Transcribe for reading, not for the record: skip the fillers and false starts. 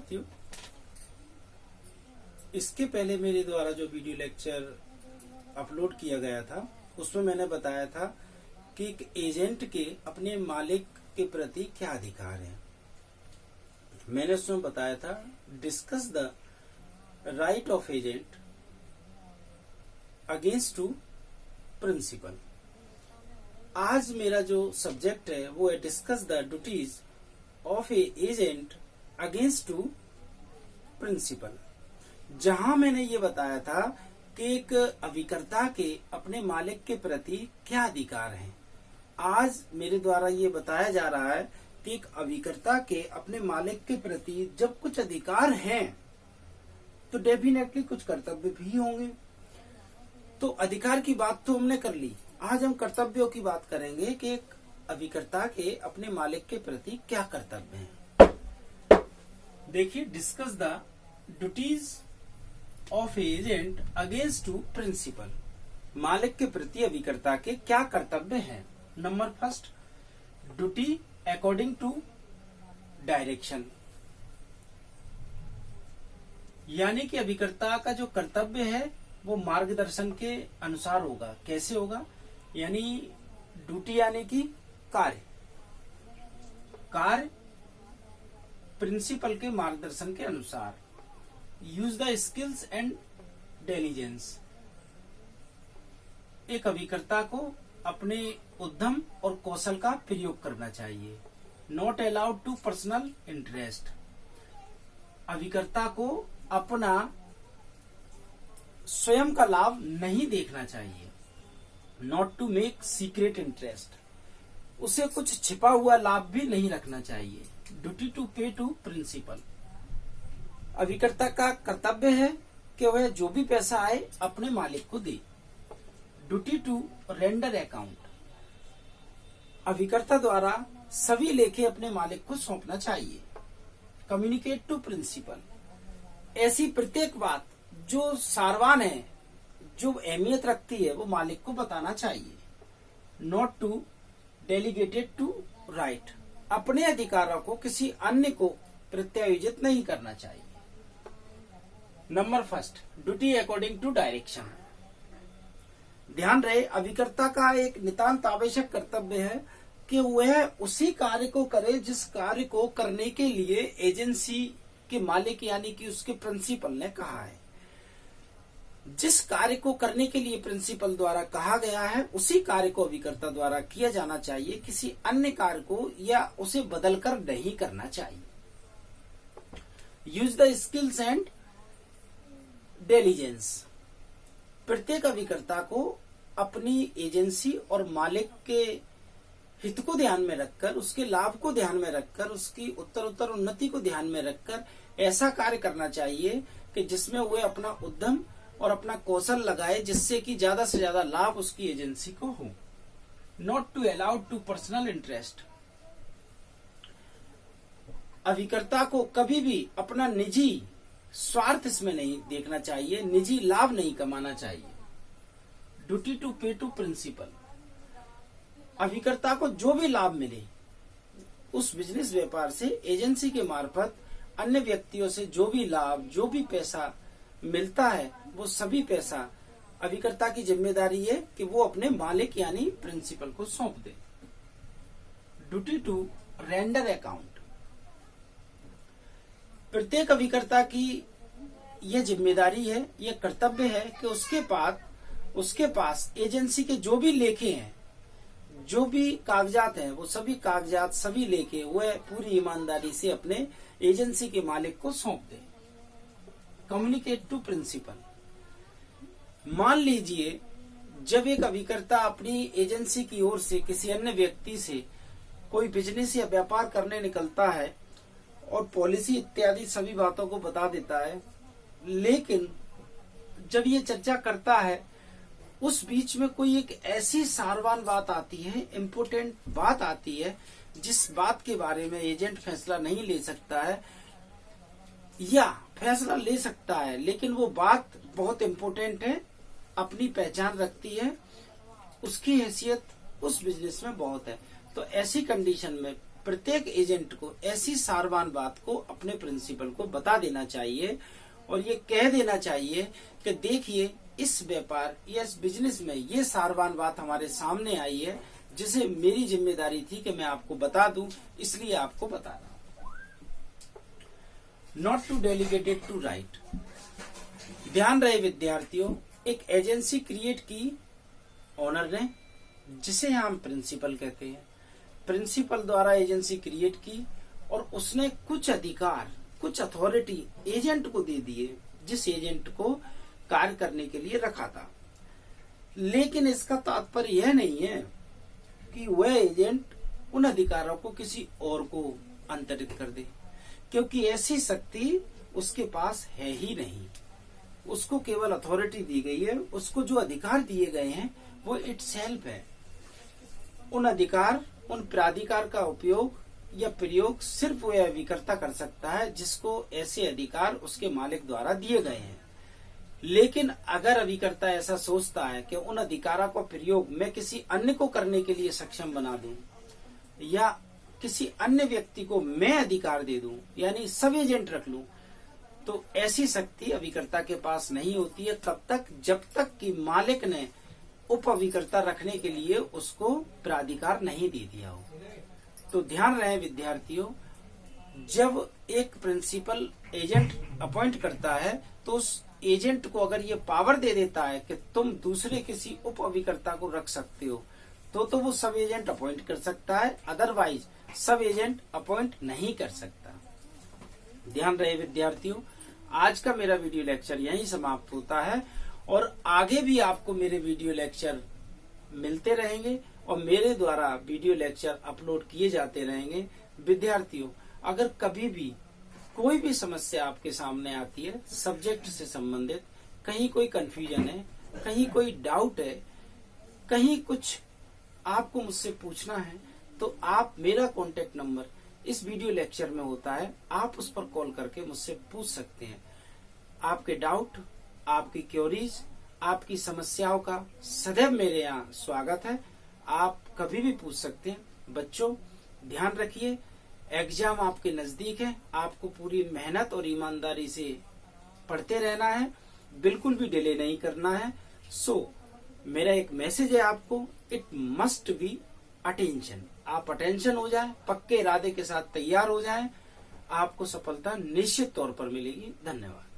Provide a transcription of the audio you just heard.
साथियों, इसके पहले मेरे द्वारा जो वीडियो लेक्चर अपलोड किया गया था उसमें मैंने बताया था कि एक एजेंट के अपने मालिक के प्रति क्या अधिकार है। मैंने उसमें बताया था discuss the right of agent against to principal. आज मेरा जो सब्जेक्ट है वो है discuss the duties of a agent against to principal. जहां मैंने ये बताया था कि एक अभिकर्ता के अपने मालिक के प्रति क्या अधिकार हैं, आज मेरे द्वारा ये बताया जा रहा है कि एक अभिकर्ता के अपने मालिक के प्रति जब कुछ अधिकार हैं तो डेफिनेटली कुछ कर्तव्य भी होंगे। तो अधिकार की बात तो हमने कर ली, आज हम कर्तव्यों की बात करेंगे कि एक अभिकर्ता के अपने मालिक के प्रति क्या कर्तव्य हैं। देखिए, discuss the duties of agent against to principal. मालिक के प्रति अभिकर्ता के क्या कर्तव्य हैं। Number first, duty according to direction, यानी कि अभिकर्ता का जो कर्तव्य है वो मार्गदर्शन के अनुसार होगा। कैसे होगा, यानी ड्यूटी यानी कि कार्य प्रिंसिपल के मार्गदर्शन के अनुसार। Use the skills and diligence, एक अभिकर्ता को अपने उद्यम और कौशल का प्रयोग करना चाहिए। Not allowed to personal interest, अभिकर्ता को अपना स्वयं का लाभ नहीं देखना चाहिए। Not to make secret interest, उसे कुछ छिपा हुआ लाभ भी नहीं रखना चाहिए। Duty to pay to principal, अभिकर्ता का कर्तव्य है कि वह जो भी पैसा आए अपने मालिक को दे। ड्यूटी टू रेंडर अकाउंट, अभिकर्ता द्वारा सभी लेखे अपने मालिक को सौंपना चाहिए। कम्युनिकेट टू प्रिंसिपल, ऐसी प्रत्येक बात जो सारवान है, जो अहमियत रखती है, वो मालिक को बताना चाहिए। Not to delegated to right, अपने अधिकारों को किसी अन्य को प्रत्यायोजित नहीं करना चाहिए। Number first, duty according to direction. ध्यान रहे, अभिकर्ता का एक नितांत आवश्यक कर्तव्य है कि वह उसी कार्य को करे जिस कार्य को करने के लिए एजेंसी के मालिक यानी कि उसके प्रिंसिपल ने कहा है। जिस कार्य को करने के लिए प्रिंसिपल द्वारा कहा गया है उसी कार्य को अभिकर्ता द्वारा किया जाना चाहिए, किसी अन्य कार्य को या उसे बदलकर नहीं करना चाहिए। Use the skills and diligence, प्रत्येक अभिकर्ता को अपनी एजेंसी और मालिक के हित को ध्यान में रखकर, उसके लाभ को ध्यान में रखकर, उसकी उत्तर उन्नति को ध्यान में रखकर ऐसा कार्य करना चाहिए कि जिसमें वह अपना उद्यम और अपना कौशल लगाए, जिससे कि ज्यादा से ज्यादा लाभ उसकी एजेंसी को हो। Not to allowed to personal interest, अभिकर्ता को कभी भी अपना निजी स्वार्थ इसमें नहीं देखना चाहिए, निजी लाभ नहीं कमाना चाहिए। Duty to pay to principal, अभिकर्ता को जो भी लाभ मिले उस बिजनेस व्यापार से एजेंसी के मार्फत अन्य व्यक्तियों से जो भी लाभ, जो भी पैसा मिलता है, वो सभी पैसा अभिकर्ता की जिम्मेदारी है कि वो अपने मालिक यानी प्रिंसिपल को सौंप दे। ड्यूटी टू रेंडर अकाउंट, प्रत्येक अभिकर्ता की यह जिम्मेदारी है, यह कर्तव्य है कि उसके पास एजेंसी के जो भी लेखे हैं, जो भी कागजात हैं, वो सभी कागजात, सभी लेखे वह पूरी ईमानदारी से अपने एजेंसी के मालिक को सौंप दे। कम्युनिकेट टू प्रिंसिपल, मान लीजिए जब एक अभिकर्ता अपनी एजेंसी की ओर से किसी अन्य व्यक्ति से कोई बिजनेस या व्यापार करने निकलता है और पॉलिसी इत्यादि सभी बातों को बता देता है, लेकिन जब ये चर्चा करता है उस बीच में कोई एक ऐसी सारवान बात आती है, इम्पोर्टेंट बात आती है, जिस बात के बारे में एजेंट फैसला नहीं ले सकता है या फैसला ले सकता है, लेकिन वो बात बहुत इम्पोर्टेंट है, अपनी पहचान रखती है, उसकी हैसियत उस बिजनेस में बहुत है। तो ऐसी कंडीशन में प्रत्येक एजेंट को ऐसी सारवान बात को अपने प्रिंसिपल को बता देना चाहिए और ये कह देना चाहिए कि देखिए इस व्यापार या इस बिजनेस में ये सारवान बात हमारे सामने आई है जिसे मेरी जिम्मेदारी थी कि मैं आपको बता दूं, इसलिए आपको बता रहा हूं। Not to delegated to right. ध्यान रहे विद्यार्थियों, एक एजेंसी क्रिएट की ओनर ने, जिसे हम प्रिंसिपल कहते हैं। प्रिंसिपल द्वारा एजेंसी क्रिएट की और उसने कुछ अधिकार, कुछ अथॉरिटी एजेंट को दे दिए, जिस एजेंट को कार्य करने के लिए रखा था। लेकिन इसका तात्पर्य यह नहीं है कि वह एजेंट उन अधिकारों को किसी और को अंतरित कर दे, क्योंकि ऐसी शक्ति उसके पास है ही नहीं। उसको केवल अथॉरिटी दी गई है, उसको जो अधिकार दिए गए हैं वो इटसेल्फ है। उन अधिकार, उन प्राधिकार का उपयोग या प्रयोग सिर्फ वह अभिकर्ता कर सकता है जिसको ऐसे अधिकार उसके मालिक द्वारा दिए गए हैं। लेकिन अगर अभिकर्ता ऐसा सोचता है कि उन अधिकारों का प्रयोग मैं किसी अन्य को करने के लिए सक्षम बना दूं या किसी अन्य व्यक्ति को मैं अधिकार दे दूं, यानी सब एजेंट रख लूं, तो ऐसी शक्ति अभिकर्ता के पास नहीं होती है तब तक जब तक कि मालिक ने उप अभिकर्ता रखने के लिए उसको प्राधिकार नहीं दे दिया हो। तो ध्यान रहे विद्यार्थियों, जब एक प्रिंसिपल एजेंट अपॉइंट करता है तो उस एजेंट को अगर ये पावर दे देता है कि तुम दूसरे किसी उप अभिकर्ता को रख सकते हो तो वो सब एजेंट अपॉइंट कर सकता है, अदरवाइज सब एजेंट अपॉइंट नहीं कर सकता। ध्यान रहे विद्यार्थियों, आज का मेरा वीडियो लेक्चर यहीं समाप्त होता है और आगे भी आपको मेरे वीडियो लेक्चर मिलते रहेंगे और मेरे द्वारा वीडियो लेक्चर अपलोड किए जाते रहेंगे। विद्यार्थियों, अगर कभी भी कोई भी समस्या आपके सामने आती है सब्जेक्ट से संबंधित, कहीं कोई कंफ्यूजन है, कहीं कोई डाउट है, कहीं कुछ आपको मुझसे पूछना है, तो आप मेरा कॉन्टेक्ट नंबर इस वीडियो लेक्चर में होता है, आप उस पर कॉल करके मुझसे पूछ सकते हैं। आपके डाउट, आपकी क्वेरीज, आपकी समस्याओं का सदैव मेरे यहाँ स्वागत है। आप कभी भी पूछ सकते हैं। बच्चों ध्यान रखिए, एग्जाम आपके नजदीक है, आपको पूरी मेहनत और ईमानदारी से पढ़ते रहना है, बिल्कुल भी डिले नहीं करना है। मेरा एक मैसेज है आपको, इट मस्ट बी अटेंशन। आप अटेंशन हो जाए, पक्के इरादे के साथ तैयार हो जाएं, आपको सफलता निश्चित तौर पर मिलेगी। धन्यवाद।